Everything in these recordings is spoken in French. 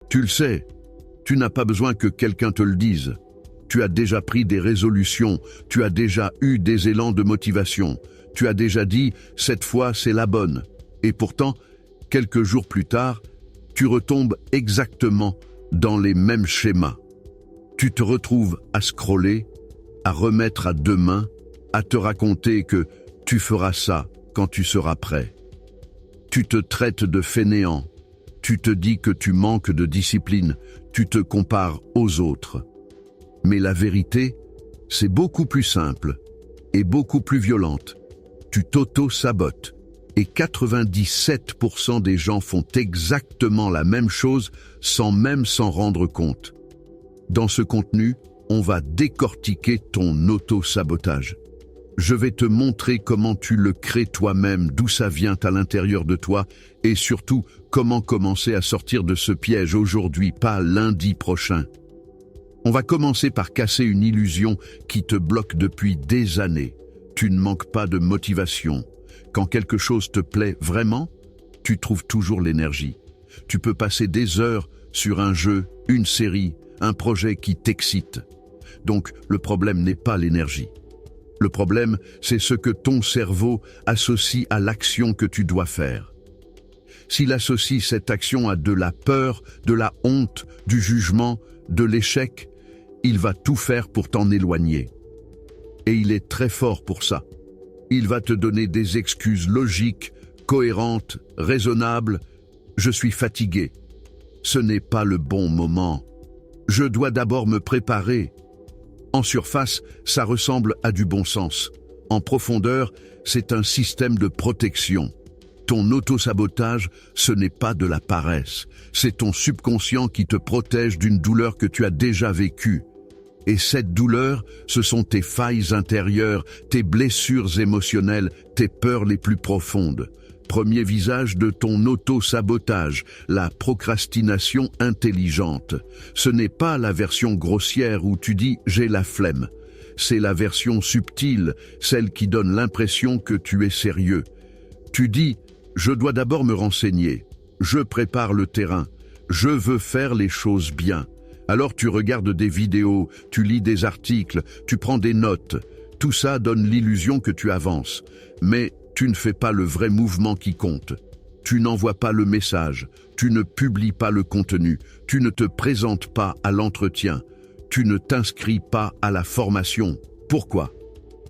Tu le sais, tu n'as pas besoin que quelqu'un te le dise. Tu as déjà pris des résolutions, tu as déjà eu des élans de motivation, tu as déjà dit « cette fois c'est la bonne ». Et pourtant, quelques jours plus tard, tu retombes exactement dans les mêmes schémas. Tu te retrouves à scroller, à remettre à demain, à te raconter que tu feras ça quand tu seras prêt. Tu te traites de fainéant, tu te dis que tu manques de discipline, tu te compares aux autres. Mais la vérité, c'est beaucoup plus simple et beaucoup plus violente. Tu t'auto-sabotes et 97% des gens font exactement la même chose sans même s'en rendre compte. Dans ce contenu, on va décortiquer ton auto-sabotage. Je vais te montrer comment tu le crées toi-même, d'où ça vient à l'intérieur de toi et surtout comment commencer à sortir de ce piège aujourd'hui, pas lundi prochain. On va commencer par casser une illusion qui te bloque depuis des années. Tu ne manques pas de motivation. Quand quelque chose te plaît vraiment, tu trouves toujours l'énergie. Tu peux passer des heures sur un jeu, une série, un projet qui t'excite. Donc le problème n'est pas l'énergie. Le problème, c'est ce que ton cerveau associe à l'action que tu dois faire. S'il associe cette action à de la peur, de la honte, du jugement, de l'échec, il va tout faire pour t'en éloigner. Et il est très fort pour ça. Il va te donner des excuses logiques, cohérentes, raisonnables. Je suis fatigué. Ce n'est pas le bon moment. Je dois d'abord me préparer. En surface, ça ressemble à du bon sens. En profondeur, c'est un système de protection. Ton auto-sabotage, ce n'est pas de la paresse. C'est ton subconscient qui te protège d'une douleur que tu as déjà vécue. Et cette douleur, ce sont tes failles intérieures, tes blessures émotionnelles, tes peurs les plus profondes. Premier visage de ton auto-sabotage, la procrastination intelligente. Ce n'est pas la version grossière où tu dis « j'ai la flemme ». C'est la version subtile, celle qui donne l'impression que tu es sérieux. Tu dis « je dois d'abord me renseigner, je prépare le terrain, je veux faire les choses bien ». Alors tu regardes des vidéos, tu lis des articles, tu prends des notes. Tout ça donne l'illusion que tu avances. Mais tu ne fais pas le vrai mouvement qui compte. Tu n'envoies pas le message, tu ne publies pas le contenu, tu ne te présentes pas à l'entretien, tu ne t'inscris pas à la formation. Pourquoi?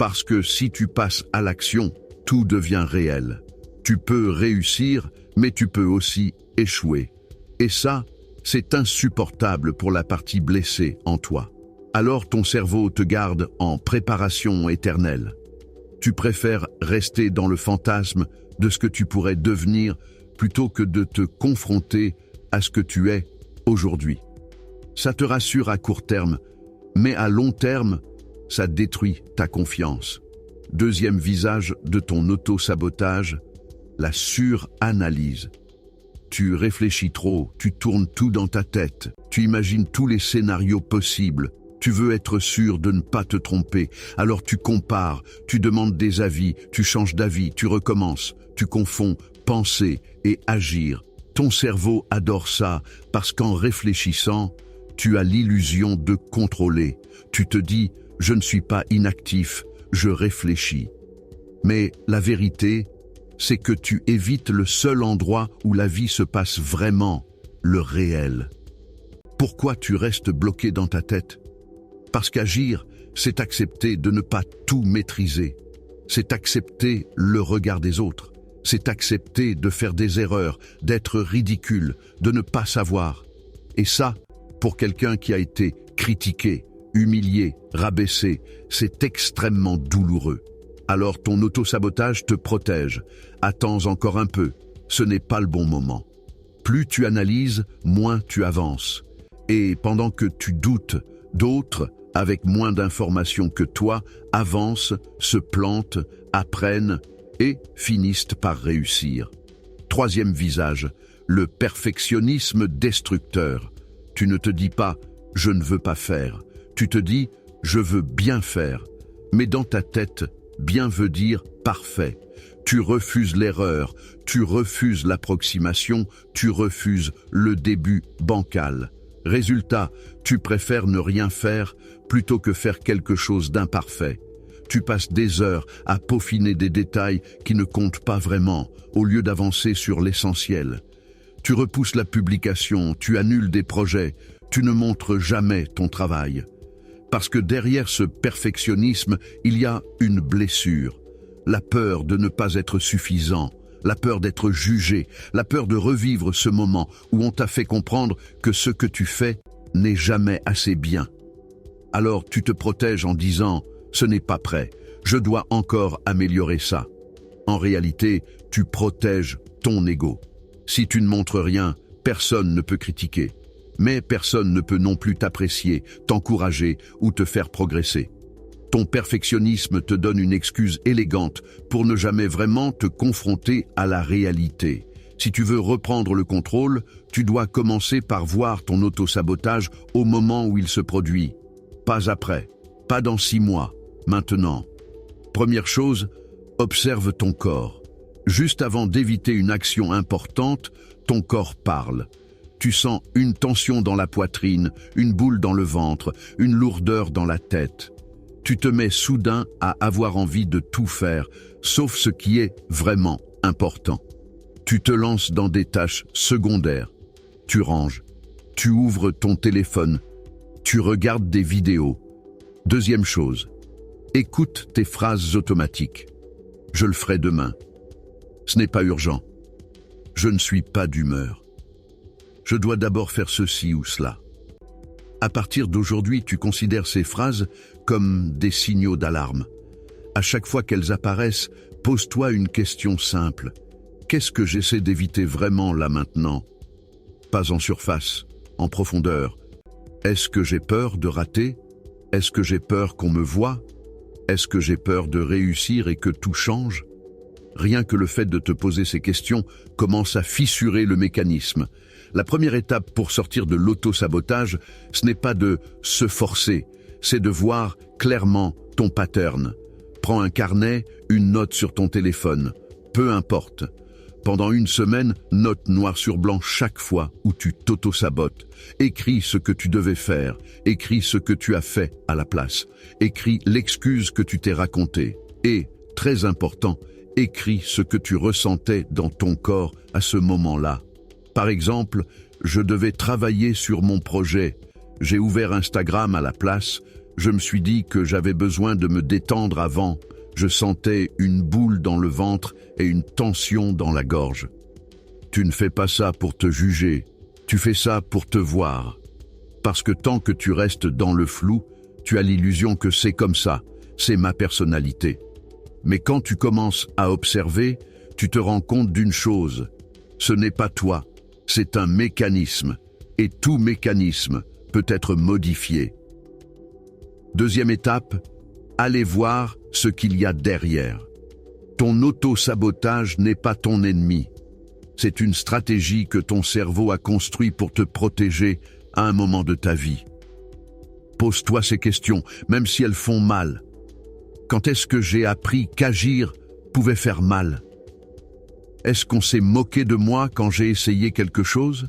Parce que si tu passes à l'action, tout devient réel. Tu peux réussir, mais tu peux aussi échouer. Et ça, c'est insupportable pour la partie blessée en toi. Alors ton cerveau te garde en préparation éternelle. Tu préfères rester dans le fantasme de ce que tu pourrais devenir plutôt que de te confronter à ce que tu es aujourd'hui. Ça te rassure à court terme, mais à long terme, ça détruit ta confiance. Deuxième visage de ton auto-sabotage, la suranalyse. Tu réfléchis trop, tu tournes tout dans ta tête, tu imagines tous les scénarios possibles. Tu veux être sûr de ne pas te tromper, alors tu compares, tu demandes des avis, tu changes d'avis, tu recommences, tu confonds penser et agir. Ton cerveau adore ça parce qu'en réfléchissant, tu as l'illusion de contrôler. Tu te dis « je ne suis pas inactif, je réfléchis ». Mais la vérité, c'est que tu évites le seul endroit où la vie se passe vraiment, le réel. Pourquoi tu restes bloqué dans ta tête ? Parce qu'agir, c'est accepter de ne pas tout maîtriser. C'est accepter le regard des autres. C'est accepter de faire des erreurs, d'être ridicule, de ne pas savoir. Et ça, pour quelqu'un qui a été critiqué, humilié, rabaissé, c'est extrêmement douloureux. Alors ton auto-sabotage te protège. Attends encore un peu, ce n'est pas le bon moment. Plus tu analyses, moins tu avances. Et pendant que tu doutes, d'autres, avec moins d'informations que toi, avancent, se plantent, apprennent et finissent par réussir. Troisième visage, le perfectionnisme destructeur. Tu ne te dis pas « je ne veux pas faire ». Tu te dis « je veux bien faire ». Mais dans ta tête, bien veut dire parfait. Tu refuses l'erreur, tu refuses l'approximation, tu refuses le début bancal. Résultat, tu préfères ne rien faire plutôt que faire quelque chose d'imparfait. Tu passes des heures à peaufiner des détails qui ne comptent pas vraiment, au lieu d'avancer sur l'essentiel. Tu repousses la publication, tu annules des projets, tu ne montres jamais ton travail. Parce que derrière ce perfectionnisme, il y a une blessure. La peur de ne pas être suffisant, la peur d'être jugé, la peur de revivre ce moment où on t'a fait comprendre que ce que tu fais n'est jamais assez bien. Alors tu te protèges en disant « ce n'est pas prêt, je dois encore améliorer ça ». En réalité, tu protèges ton ego. Si tu ne montres rien, personne ne peut critiquer. Mais personne ne peut non plus t'apprécier, t'encourager ou te faire progresser. Ton perfectionnisme te donne une excuse élégante pour ne jamais vraiment te confronter à la réalité. Si tu veux reprendre le contrôle, tu dois commencer par voir ton auto-sabotage au moment où il se produit. Pas après, pas dans 6 mois, maintenant. Première chose, observe ton corps. Juste avant d'éviter une action importante, ton corps parle. Tu sens une tension dans la poitrine, une boule dans le ventre, une lourdeur dans la tête. Tu te mets soudain à avoir envie de tout faire, sauf ce qui est vraiment important. Tu te lances dans des tâches secondaires. Tu ranges. Tu ouvres ton téléphone. Tu regardes des vidéos. Deuxième chose, écoute tes phrases automatiques. Je le ferai demain. Ce n'est pas urgent. Je ne suis pas d'humeur. Je dois d'abord faire ceci ou cela. À partir d'aujourd'hui, tu considères ces phrases comme des signaux d'alarme. À chaque fois qu'elles apparaissent, pose-toi une question simple. Qu'est-ce que j'essaie d'éviter vraiment là maintenant? Pas en surface, en profondeur. Est-ce que j'ai peur de rater? Est-ce que j'ai peur qu'on me voie? Est-ce que j'ai peur de réussir et que tout change? Rien que le fait de te poser ces questions commence à fissurer le mécanisme. La première étape pour sortir de l'auto-sabotage, ce n'est pas de se forcer, c'est de voir clairement ton pattern. Prends un carnet, une note sur ton téléphone, peu importe. Pendant une semaine, note noir sur blanc chaque fois où tu t'auto-sabotes. Écris ce que tu devais faire, écris ce que tu as fait à la place, écris l'excuse que tu t'es racontée et, très important, écris ce que tu ressentais dans ton corps à ce moment-là. Par exemple, je devais travailler sur mon projet. J'ai ouvert Instagram à la place. Je me suis dit que j'avais besoin de me détendre avant. Je sentais une boule dans le ventre et une tension dans la gorge. Tu ne fais pas ça pour te juger. Tu fais ça pour te voir. Parce que tant que tu restes dans le flou, tu as l'illusion que c'est comme ça. C'est ma personnalité. Mais quand tu commences à observer, tu te rends compte d'une chose. Ce n'est pas toi, c'est un mécanisme. Et tout mécanisme peut être modifié. Deuxième étape, allez voir ce qu'il y a derrière. Ton auto-sabotage n'est pas ton ennemi. C'est une stratégie que ton cerveau a construite pour te protéger à un moment de ta vie. Pose-toi ces questions, même si elles font mal. Quand est-ce que j'ai appris qu'agir pouvait faire mal? Est-ce qu'on s'est moqué de moi quand j'ai essayé quelque chose?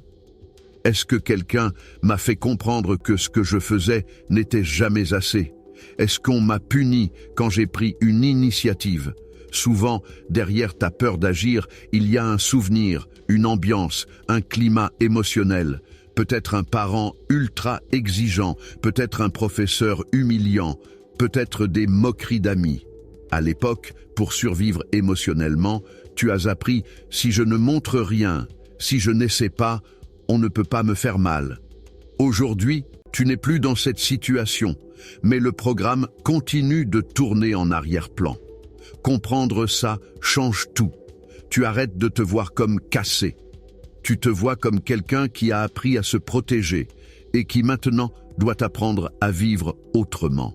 Est-ce que quelqu'un m'a fait comprendre que ce que je faisais n'était jamais assez? Est-ce qu'on m'a puni quand j'ai pris une initiative? Souvent, derrière ta peur d'agir, il y a un souvenir, une ambiance, un climat émotionnel. Peut-être un parent ultra exigeant, peut-être un professeur humiliant, peut-être des moqueries d'amis. À l'époque, pour survivre émotionnellement, tu as appris « si je ne montre rien, si je n'essaie pas, on ne peut pas me faire mal ». Aujourd'hui, tu n'es plus dans cette situation, mais le programme continue de tourner en arrière-plan. Comprendre ça change tout. Tu arrêtes de te voir comme cassé. Tu te vois comme quelqu'un qui a appris à se protéger et qui maintenant doit apprendre à vivre autrement.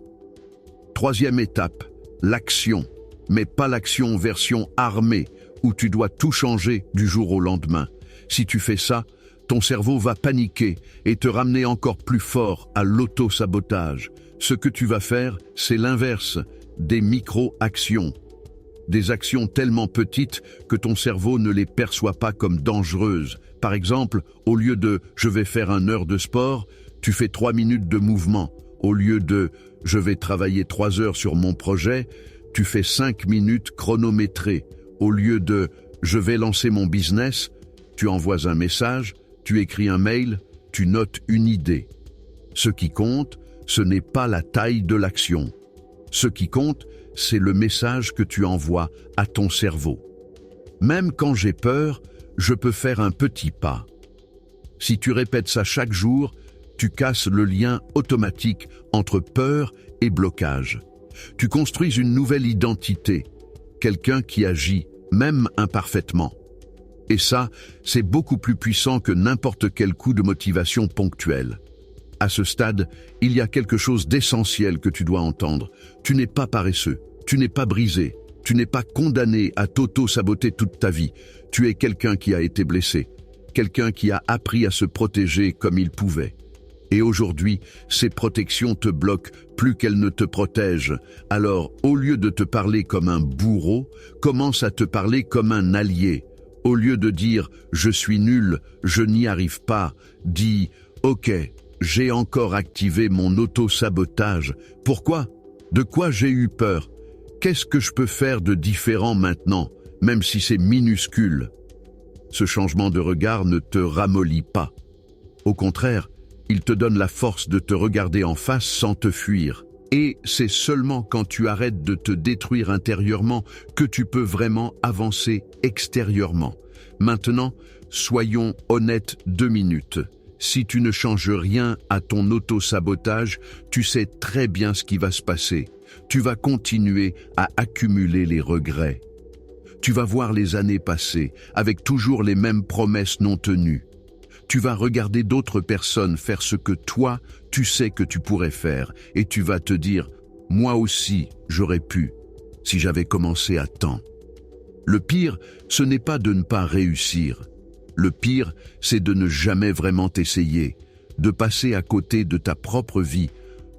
Troisième étape, l'action, mais pas l'action version armée où tu dois tout changer du jour au lendemain. Si tu fais ça, ton cerveau va paniquer et te ramener encore plus fort à l'auto-sabotage. Ce que tu vas faire, c'est l'inverse, des micro-actions. des actions tellement petites que ton cerveau ne les perçoit pas comme dangereuses. Par exemple, au lieu de « je vais faire 1 heure de sport », tu fais 3 minutes de mouvement. Au lieu de « je vais travailler 3 heures sur mon projet », tu fais 5 minutes chronométrées. Au lieu de « je vais lancer mon business », tu envoies un message, tu écris un mail, tu notes une idée. Ce qui compte, ce n'est pas la taille de l'action. Ce qui compte, c'est le message que tu envoies à ton cerveau. Même quand j'ai peur, je peux faire un petit pas. Si tu répètes ça chaque jour, tu casses le lien automatique entre peur et blocage. Tu construis une nouvelle identité, quelqu'un qui agit, même imparfaitement. Et ça, c'est beaucoup plus puissant que n'importe quel coup de motivation ponctuel. À ce stade, il y a quelque chose d'essentiel que tu dois entendre. Tu n'es pas paresseux, tu n'es pas brisé, tu n'es pas condamné à t'auto-saboter toute ta vie. Tu es quelqu'un qui a été blessé, quelqu'un qui a appris à se protéger comme il pouvait. Et aujourd'hui, ces protections te bloquent plus qu'elles ne te protègent. Alors, au lieu de te parler comme un bourreau, commence à te parler comme un allié. Au lieu de dire « je suis nul, je n'y arrive pas », dis « ok, j'ai encore activé mon auto-sabotage. Pourquoi? De quoi j'ai eu peur? Qu'est-ce que je peux faire de différent maintenant, même si c'est minuscule ?» Ce changement de regard ne te ramollit pas. Au contraire, il te donne la force de te regarder en face sans te fuir. Et c'est seulement quand tu arrêtes de te détruire intérieurement que tu peux vraiment avancer extérieurement. Maintenant, soyons honnêtes 2 minutes. Si tu ne changes rien à ton auto-sabotage, tu sais très bien ce qui va se passer. Tu vas continuer à accumuler les regrets. Tu vas voir les années passer avec toujours les mêmes promesses non tenues. Tu vas regarder d'autres personnes faire ce que toi, tu sais que tu pourrais faire et tu vas te dire « moi aussi, j'aurais pu, si j'avais commencé à temps ». Le pire, ce n'est pas de ne pas réussir. Le pire, c'est de ne jamais vraiment t'essayer, de passer à côté de ta propre vie,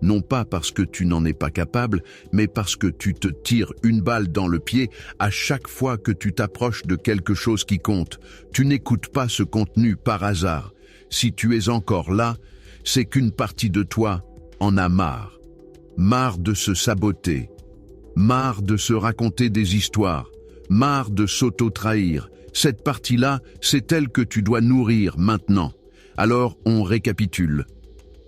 non pas parce que tu n'en es pas capable, mais parce que tu te tires une balle dans le pied à chaque fois que tu t'approches de quelque chose qui compte. Tu n'écoutes pas ce contenu par hasard. Si tu es encore là, c'est qu'une partie de toi en a marre. Marre de se saboter, marre de se raconter des histoires, marre de s'auto-trahir. Cette partie-là, c'est elle que tu dois nourrir maintenant. Alors on récapitule.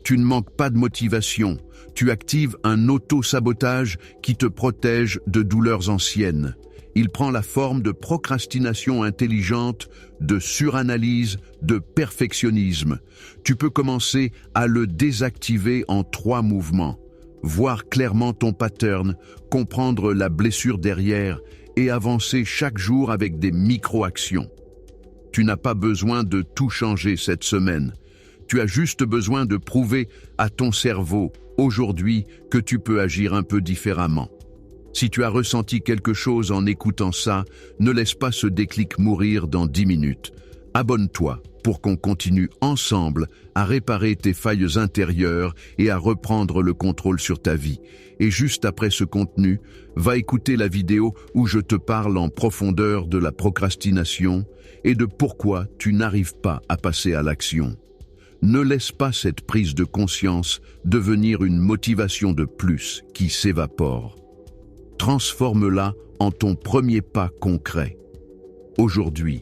Tu ne manques pas de motivation, tu actives un auto-sabotage qui te protège de douleurs anciennes. Il prend la forme de procrastination intelligente, de suranalyse, de perfectionnisme. Tu peux commencer à le désactiver en 3 mouvements. Voir clairement ton pattern, comprendre la blessure derrière et avancer chaque jour avec des micro-actions. Tu n'as pas besoin de tout changer cette semaine. Tu as juste besoin de prouver à ton cerveau, aujourd'hui, que tu peux agir un peu différemment. Si tu as ressenti quelque chose en écoutant ça, ne laisse pas ce déclic mourir dans 10 minutes. Abonne-toi pour qu'on continue ensemble à réparer tes failles intérieures et à reprendre le contrôle sur ta vie. Et juste après ce contenu, va écouter la vidéo où je te parle en profondeur de la procrastination et de pourquoi tu n'arrives pas à passer à l'action. Ne laisse pas cette prise de conscience devenir une motivation de plus qui s'évapore. Transforme-la en ton premier pas concret. Aujourd'hui,